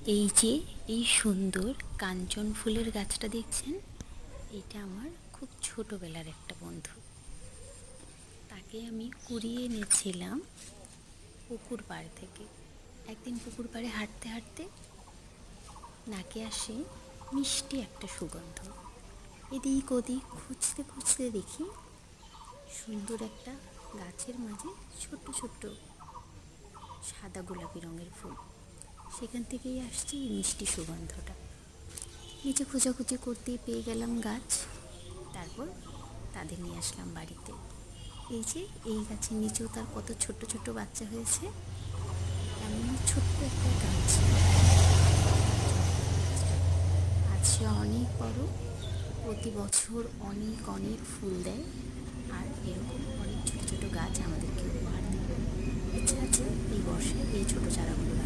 এই যে এই সুন্দর কাঞ্চন ফুলের গাছটা দেখছেন, এটা আমার খুব ছোটবেলার একটা বন্ধু। তাকে আমি কুড়িয়ে এনেছিলাম পুকুর পাড় থেকে। একদিন পুকুর পাড়ে হাঁটতে হাঁটতে নাকে আসে মিষ্টি একটা সুগন্ধ। এদিক ওদিক খুঁজতে খুঁজতে দেখি সুন্দর একটা গাছের মাঝে ছোট্ট ছোট্ট সাদা গোলাপি রঙের ফুল। সেখান থেকেই আসছে এই মিষ্টি সুগন্ধটা। নিচে খোঁজাখুঁজি করতেই পেয়ে গেলাম গাছ। তারপর তাদের নিয়ে আসলাম বাড়িতে। এই যে এই গাছের নিচেও তার কত ছোট্ট ছোট্ট বাচ্চা হয়েছে। এমনই ছোট্ট একটা গাছ, আছে অনেক বড়, প্রতি বছর অনেক অনেক ফুল দেয়। আর এরকম অনেক ছোট ছোট গাছ আমাদেরকে উপহার দেয়। ইচ্ছা আছে এই বর্ষায় এই ছোট চারাগুলো